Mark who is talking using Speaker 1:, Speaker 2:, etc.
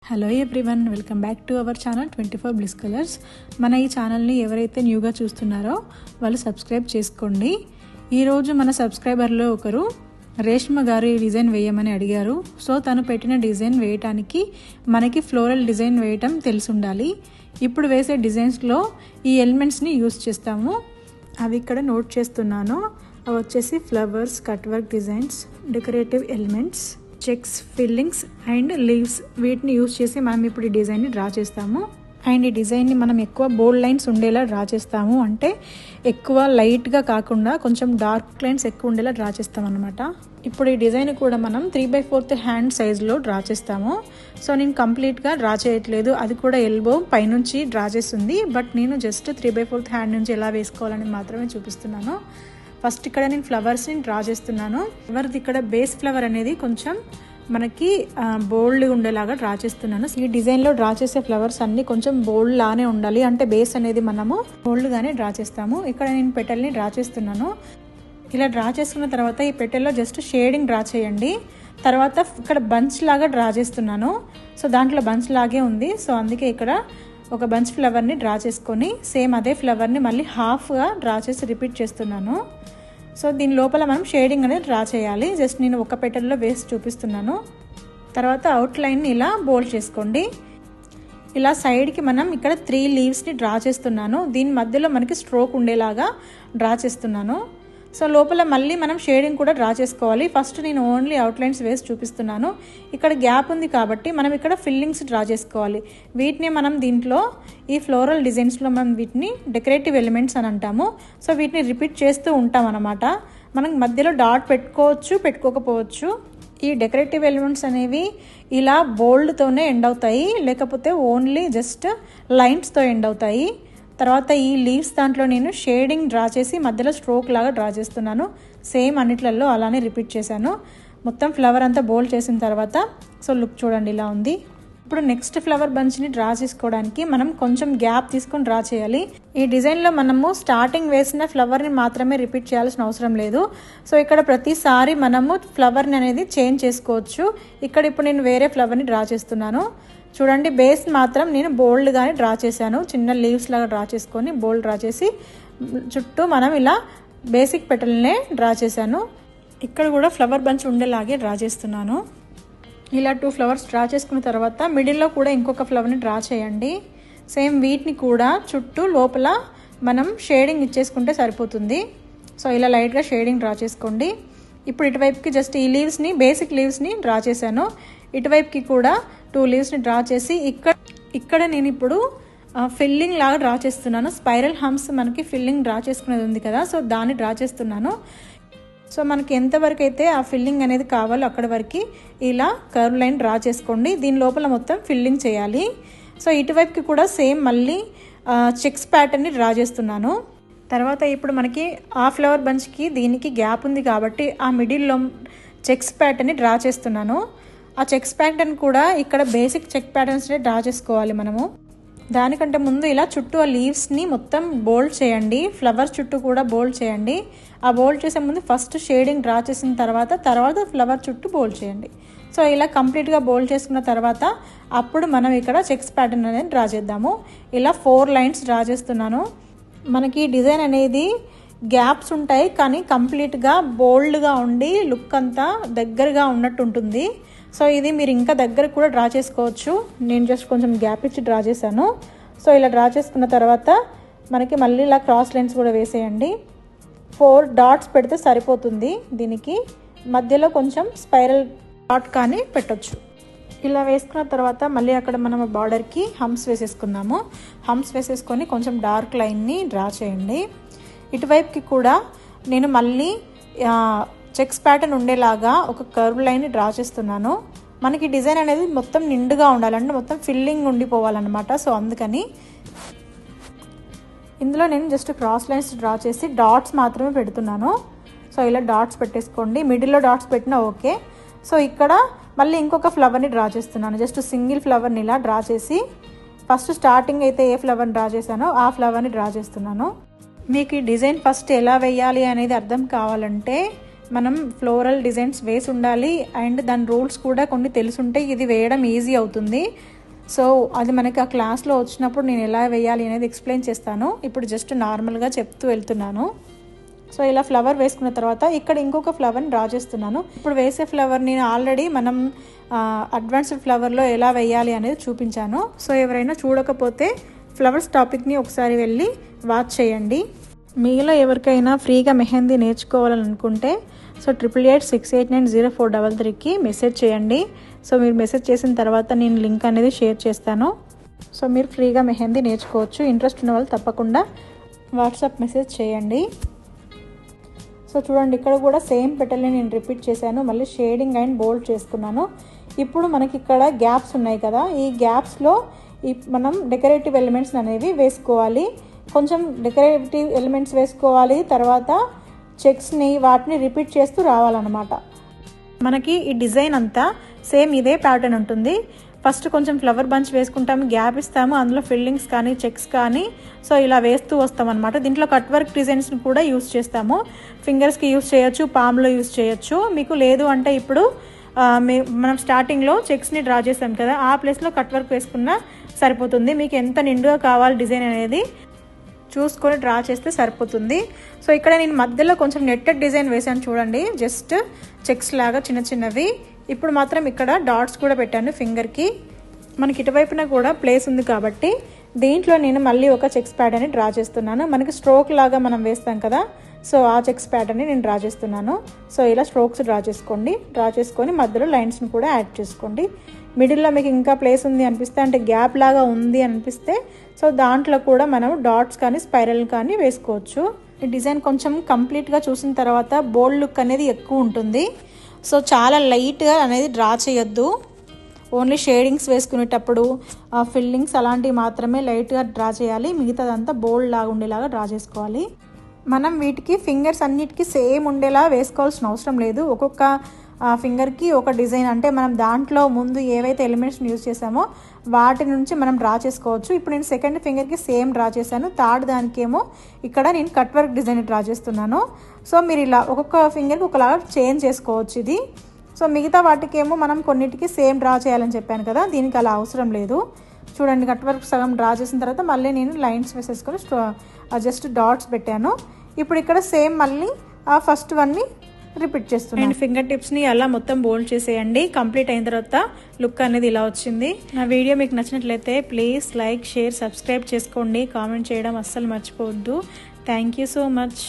Speaker 1: Hello everyone, welcome back to our channel 24 bliss colours. మన ఈ ఛానల్ని ఎవరైతే న్యూగా చూస్తున్నారో వాళ్ళు సబ్స్క్రైబ్ చేసుకోండి. ఈరోజు మన సబ్స్క్రైబర్లో ఒకరు రేష్మ గారు ఈ డిజైన్ వేయమని అడిగారు. సో తను పెట్టిన డిజైన్ వేయటానికి మనకి ఫ్లోరల్ డిజైన్ వేయటం తెలిసి ఉండాలి. ఇప్పుడు వేసే డిజైన్స్లో ఈ ఎలిమెంట్స్ని యూస్ చేస్తాము. అవి ఇక్కడ నోట్ చేస్తున్నాను. అవి వచ్చేసి flowers, cut work designs, decorative elements, checks, fillings and leaves. వీటిని యూస్ చేసి మనం ఇప్పుడు ఈ డిజైన్ని డ్రా చేస్తాము. అండ్ ఈ డిజైన్ని మనం ఎక్కువ బోల్డ్ లైన్స్ ఉండేలా డ్రా చేస్తాము. అంటే ఎక్కువ లైట్గా కాకుండా కొంచెం డార్క్ లైన్స్ ఎక్కువ ఉండేలా డ్రా చేస్తాం అనమాట. ఇప్పుడు ఈ డిజైన్ కూడా మనం 3/4 హ్యాండ్ సైజులో డ్రా చేస్తాము. సో నేను కంప్లీట్గా డ్రా చేయట్లేదు, అది కూడా ఎల్బో పైనుంచి డ్రా చేస్తుంది. బట్ నేను జస్ట్ 3/4 హ్యాండ్ నుంచి ఎలా వేసుకోవాలని మాత్రమే చూపిస్తున్నాను. ఫస్ట్ ఇక్కడ నేను ఫ్లవర్స్ని డ్రా చేస్తున్నాను. ఫ్లవర్ది ఇక్కడ బేస్ ఫ్లవర్ అనేది కొంచెం మనకి బోల్డ్గా ఉండేలాగా డ్రా చేస్తున్నాను. ఈ డిజైన్లో డ్రా చేసే ఫ్లవర్స్ అన్నీ కొంచెం బోల్డ్ లానే ఉండాలి. అంటే బేస్ అనేది మనము బోల్డ్గానే డ్రా చేస్తాము. ఇక్కడ నేను పెటల్ని డ్రా చేస్తున్నాను. ఇలా డ్రా చేసుకున్న తర్వాత ఈ పెటల్లో జస్ట్ షేడింగ్ డ్రా చేయండి. తర్వాత ఇక్కడ బంచ్ లాగా డ్రా చేస్తున్నాను. సో దాంట్లో బంచ్ లాగే ఉంది. సో అందుకే ఇక్కడ ఒక బంచ్ ఫ్లవర్ని డ్రా చేసుకొని సేమ్ అదే ఫ్లవర్ని మళ్ళీ హాఫ్గా డ్రా చేసి రిపీట్ చేస్తున్నాను. సో దీని లోపల మనం షేడింగ్ అనేది డ్రా చేయాలి. జస్ట్ నేను ఒక పెటల్లో వేసి చూపిస్తున్నాను. తర్వాత అవుట్లైన్ని ఇలా బోల్డ్ చేసుకోండి. ఇలా సైడ్కి మనం ఇక్కడ 3 లీవ్స్ని డ్రా చేస్తున్నాను. దీని మధ్యలో మనకి స్ట్రోక్ ఉండేలాగా డ్రా చేస్తున్నాను. సో లోపల మళ్ళీ మనం షేడింగ్ కూడా డ్రా చేసుకోవాలి. ఫస్ట్ నేను ఓన్లీ అవుట్లైన్స్ వేసి చూపిస్తున్నాను. ఇక్కడ గ్యాప్ ఉంది కాబట్టి మనం ఇక్కడ ఫిల్లింగ్స్ డ్రా చేసుకోవాలి. వీటిని మనం దీంట్లో ఈ ఫ్లోరల్ డిజైన్స్లో మనం వీటిని డెకరేటివ్ ఎలిమెంట్స్ అని అంటాము. సో వీటిని రిపీట్ చేస్తూ ఉంటాం అన్నమాట. మనం మధ్యలో డాట్ పెట్టుకోవచ్చు, పెట్టుకోకపోవచ్చు. ఈ డెకరేటివ్ ఎలిమెంట్స్ అనేవి ఇలా బోల్డ్తోనే ఎండ్ అవుతాయి, లేకపోతే ఓన్లీ జస్ట్ లైన్స్తో ఎండ్ అవుతాయి. తర్వాత ఈ లీవ్స్ దాంట్లో నేను షేడింగ్ డ్రా చేసి మధ్యలో స్ట్రోక్ లాగా డ్రా చేస్తున్నాను. సేమ్ అన్నిట్లలో అలానే రిపీట్ చేశాను. మొత్తం ఫ్లవర్ అంతా బోల్డ్ చేసిన తర్వాత సో లుక్ చూడండి ఇలా ఉంది. ఇప్పుడు నెక్స్ట్ ఫ్లవర్ బంచ్ని డ్రా చేసుకోవడానికి మనం కొంచెం గ్యాప్ తీసుకొని డ్రా చేయాలి. ఈ డిజైన్లో మనము స్టార్టింగ్ వేసిన ఫ్లవర్ని మాత్రమే రిపీట్ చేయాల్సిన అవసరం లేదు. సో ఇక్కడ ప్రతిసారి మనము ఫ్లవర్ని అనేది చేంజ్ చేసుకోవచ్చు. ఇక్కడ ఇప్పుడు నేను వేరే ఫ్లవర్ని డ్రా చేస్తున్నాను. చూడండి, బేస్ మాత్రం నేను బోల్డ్గానే డ్రా చేశాను. చిన్న లీవ్స్ లాగా డ్రా చేసుకొని బోల్డ్ డ్రా చేసి చుట్టూ మనం ఇలా బేసిక్ పెటల్నే డ్రా చేశాను. ఇక్కడ కూడా ఫ్లవర్ బంచ్ ఉండేలాగే డ్రా చేస్తున్నాను. ఇలా 2 ఫ్లవర్స్ డ్రా చేసుకున్న తర్వాత మిడిల్లో కూడా ఇంకొక ఫ్లవర్ని డ్రా చేయండి. సేమ్ వీటిని కూడా చుట్టూ లోపల మనం షేడింగ్ ఇచ్చేసుకుంటే సరిపోతుంది. సో ఇలా లైట్గా షేడింగ్ డ్రా చేసుకోండి. ఇప్పుడు ఇటువైపుకి జస్ట్ ఈ లీవ్స్ని, బేసిక్ లీవ్స్ని డ్రా చేశాను. ఇటువైపుకి కూడా 2 లీవ్స్ని డ్రా చేసి ఇక్కడ నేను ఇప్పుడు ఫిల్లింగ్ లాగా డ్రా చేస్తున్నాను. స్పైరల్ హంప్స్ మనకి ఫిల్లింగ్ డ్రా చేసుకునేది ఉంది కదా, సో దాన్ని డ్రా చేస్తున్నాను. సో మనకి ఎంతవరకు అయితే ఆ ఫిల్లింగ్ అనేది కావాలో అక్కడ వరకు ఇలా కర్వ్ లైన్ డ్రా చేసుకోండి. దీని లోపల మొత్తం ఫిల్లింగ్ చేయాలి. సో ఇటువైపుకి కూడా సేమ్ మళ్ళీ చెక్స్ ప్యాటర్న్ని డ్రా చేస్తున్నాను. తర్వాత ఇప్పుడు మనకి ఆ ఫ్లవర్ బంచ్కి దీనికి గ్యాప్ ఉంది కాబట్టి ఆ మిడిల్లో చెక్స్ ప్యాటర్న్ని డ్రా చేస్తున్నాను. ఆ చెక్స్ ప్యాటర్న్ కూడా ఇక్కడ బేసిక్ చెక్ ప్యాటర్న్స్ని డ్రా చేసుకోవాలి మనము. దానికంటే ముందు ఇలా చుట్టూ ఆ లీవ్స్ని మొత్తం బోల్డ్ చేయండి. ఫ్లవర్స్ చుట్టూ కూడా బోల్డ్ చేయండి. ఆ బోల్డ్ చేసే ముందు ఫస్ట్ షేడింగ్ డ్రా చేసిన తర్వాత ఫ్లవర్ చుట్టూ బోల్డ్ చేయండి. సో ఇలా కంప్లీట్గా బోల్డ్ చేసుకున్న తర్వాత అప్పుడు మనం ఇక్కడ చెక్స్ ప్యాటర్న్ అనేది డ్రా చేద్దాము. ఇలా 4 లైన్స్ డ్రా చేస్తున్నాను. మనకి డిజైన్ అనేది గ్యాప్స్ ఉంటాయి, కానీ కంప్లీట్గా బోల్డ్గా ఉండి లుక్ అంతా దగ్గరగా ఉన్నట్టు ఉంటుంది. సో ఇది మీరు ఇంకా దగ్గర కూడా డ్రా చేసుకోవచ్చు. నేను జస్ట్ కొంచెం గ్యాప్ ఇచ్చి డ్రా చేశాను. సో ఇలా డ్రా చేసుకున్న తర్వాత మనకి మళ్ళీ ఇలా క్రాస్ లైన్స్ కూడా వేసేయండి. 4 డాట్స్ పెడితే సరిపోతుంది. దీనికి మధ్యలో కొంచెం స్పైరల్ డాట్ కానీ పెట్టొచ్చు. ఇలా వేసుకున్న తర్వాత మళ్ళీ అక్కడ మనం బార్డర్కి హంప్స్ వేసేసుకుందాము. హంప్స్ వేసేసుకొని కొంచెం డార్క్ లైన్ని డ్రా చేయండి. ఇటువైపుకి కూడా నేను మళ్ళీ చెక్స్ ప్యాటర్న్ ఉండేలాగా ఒక కర్వ్ లైన్ని డ్రా చేస్తున్నాను. మనకి డిజైన్ అనేది మొత్తం నిండుగా ఉండాలంటే మొత్తం ఫిల్లింగ్ ఉండిపోవాలన్నమాట. సో అందుకని ఇందులో నేను జస్ట్ క్రాస్ లైన్స్ డ్రా చేసి డాట్స్ మాత్రమే పెడుతున్నాను. సో ఇలా డాట్స్ పెట్టేసుకోండి. మిడిల్లో డాట్స్ పెట్టినా ఓకే. సో ఇక్కడ మళ్ళీ ఇంకొక ఫ్లవర్ని డ్రా చేస్తున్నాను. జస్ట్ సింగిల్ ఫ్లవర్ని ఇలా డ్రా చేసి ఫస్ట్ స్టార్టింగ్ అయితే ఏ ఫ్లవర్ని డ్రా చేశానో ఆ ఫ్లవర్ని డ్రా చేస్తున్నాను. మీకు ఈ డిజైన్ ఫస్ట్ ఎలా వేయాలి అనేది అర్థం కావాలంటే మనం ఫ్లోరల్ డిజైన్స్ వేసి ఉండాలి అండ్ దాని రూల్స్ కూడా కొన్ని తెలుసుంటే ఇది వేయడం ఈజీ అవుతుంది. సో అది మనకి ఆ క్లాస్లో వచ్చినప్పుడు నేను ఎలా వేయాలి అనేది ఎక్స్ప్లెయిన్ చేస్తాను. ఇప్పుడు జస్ట్ నార్మల్గా చెప్తూ వెళ్తున్నాను. సో ఇలా ఫ్లవర్ వేసుకున్న తర్వాత ఇక్కడ ఇంకొక ఫ్లవర్ని డ్రా చేస్తున్నాను. ఇప్పుడు వేసే ఫ్లవర్ నేను ఆల్రెడీ మనం అడ్వాన్స్డ్ ఫ్లవర్లో ఎలా వేయాలి అనేది చూపించాను. సో ఎవరైనా చూడకపోతే ఫ్లవర్స్ టాపిక్ని ఒకసారి వెళ్ళి వాచ్ చేయండి. మీలో ఎవరికైనా ఫ్రీగా మెహందీ నేర్చుకోవాలని అనుకుంటే సో 8886890433కి మెసేజ్ చేయండి. సో మీరు మెసేజ్ చేసిన తర్వాత నేను లింక్ అనేది షేర్ చేస్తాను. సో మీరు ఫ్రీగా మెహందీ నేర్చుకోవచ్చు. ఇంట్రెస్ట్ ఉన్న వాళ్ళు తప్పకుండా వాట్సాప్ మెసేజ్ చేయండి. సో చూడండి, ఇక్కడ కూడా సేమ్ పెటల్ని నేను రిపీట్ చేశాను. మళ్ళీ షేడింగ్ అండ్ బోల్డ్ చేసుకున్నాను. ఇప్పుడు మనకి ఇక్కడ గ్యాప్స్ ఉన్నాయి కదా, ఈ గ్యాప్స్లో మనం డెకరేటివ్ ఎలిమెంట్స్ అనేవి వేసుకోవాలి. కొంచెం డెకరేటివ్ ఎలిమెంట్స్ వేసుకోవాలి. తర్వాత చెక్స్ని వాటిని రిపీట్ చేస్తూ రావాలన్నమాట. మనకి ఈ డిజైన్ అంతా సేమ్ ఇదే ప్యాటర్న్ ఉంటుంది. ఫస్ట్ కొంచెం ఫ్లవర్ బంచ్ వేసుకుంటాము, గ్యాప్ ఇస్తాము, అందులో ఫిల్లింగ్స్ కానీ చెక్స్ కానీ సో ఇలా వేస్తూ వస్తాం అనమాట. దీంట్లో కట్ వర్క్ డిజైన్స్ని కూడా యూస్ చేస్తాము. ఫింగర్స్కి యూస్ చేయొచ్చు, పామ్లో యూస్ చేయొచ్చు. మీకు లేదు అంటే ఇప్పుడు మనం స్టార్టింగ్లో చెక్స్ని డ్రా చేస్తాం కదా, ఆ ప్లేస్లో కట్ వర్క్ వేసుకున్నా సరిపోతుంది. మీకు ఎంత నిండుగా కావాలి డిజైన్ అనేది చూసుకొని డ్రా చేస్తే సరిపోతుంది. సో ఇక్కడ నేను మధ్యలో కొంచెం నెట్టెడ్ డిజైన్ వేసాను చూడండి, జస్ట్ చెక్స్ లాగా చిన్న చిన్నవి. ఇప్పుడు మాత్రం ఇక్కడ డాట్స్ కూడా పెట్టాను ఫింగర్కి. మనకి ఇటువైపున కూడా ప్లేస్ ఉంది కాబట్టి దీంట్లో నేను మళ్ళీ ఒక చెక్స్ ప్యాటర్న్ని డ్రా చేస్తున్నాను. మనకి స్ట్రోక్ లాగా మనం వేస్తాం కదా, సో ఆ చెక్స్ ప్యాటర్న్ని నేను డ్రా చేస్తున్నాను. సో ఇలా స్ట్రోక్స్ డ్రా చేసుకోండి. డ్రా చేసుకొని మధ్యలో లైన్స్ని కూడా యాడ్ చేసుకోండి. మిడిల్లో మీకు ఇంకా ప్లేస్ ఉంది అనిపిస్తే, అంటే గ్యాప్ లాగా ఉంది అనిపిస్తే సో దాంట్లో కూడా మనం డాట్స్ కానీ స్పైరల్ కానీ వేసుకోవచ్చు. ఈ డిజైన్ కొంచెం కంప్లీట్గా చూసిన తర్వాత బోల్డ్ లుక్ అనేది ఎక్కువ ఉంటుంది. సో చాలా లైట్గా అనేది డ్రా చేయొద్దు. ఓన్లీ షేడింగ్స్ వేసుకునేటప్పుడు ఫిల్లింగ్స్ అలాంటివి మాత్రమే లైట్గా డ్రా చేయాలి. మిగతాదంతా బోల్డ్ లాగా ఉండేలాగా డ్రా చేసుకోవాలి. మనం వీటికి ఫింగర్స్ అన్నిటికీ సేమ్ ఉండేలా వేసుకోవాల్సిన అవసరం లేదు. ఒక్కొక్క ఫింగర్కి ఒక డిజైన్, అంటే మనం దాంట్లో ముందు ఏవైతే ఎలిమెంట్స్ని యూజ్ చేసామో వాటి నుంచి మనం డ్రా చేసుకోవచ్చు. ఇప్పుడు నేను సెకండ్ ఫింగర్కి సేమ్ డ్రా చేశాను. థర్డ్ దానికేమో ఇక్కడ నేను కట్ వర్క్ డిజైన్ డ్రా చేస్తున్నాను. సో మీరు ఇలా ఒక్కొక్క ఫింగర్కి ఒకలాగా చేంజ్ చేసుకోవచ్చు ఇది. సో మిగతా వాటికేమో మనం కొన్నిటికి సేమ్ డ్రా చేయాలని చెప్పాను కదా, దీనికి అలా అవసరం లేదు. చూడండి, కట్ వర్క్ సగం డ్రా చేసిన తర్వాత మళ్ళీ నేను లైన్స్ వేసేసుకొని జస్ట్ డాట్స్ పెట్టాను. ఇప్పుడు ఇక్కడ సేమ్ మళ్ళీ ఆ ఫస్ట్ వన్ని రిపీట్ చేస్తున్నాను. అండ్ ఫింగర్ టిప్స్ని అలా మొత్తం బోల్డ్ చేసేయండి. కంప్లీట్ అయిన తర్వాత లుక్ అనేది ఇలా వచ్చింది. నా వీడియో మీకు నచ్చినట్లయితే ప్లీజ్ లైక్, షేర్, సబ్స్క్రైబ్ చేసుకోండి. కామెంట్ చేయడం అస్సలు మర్చిపోవద్దు. Thank you so much.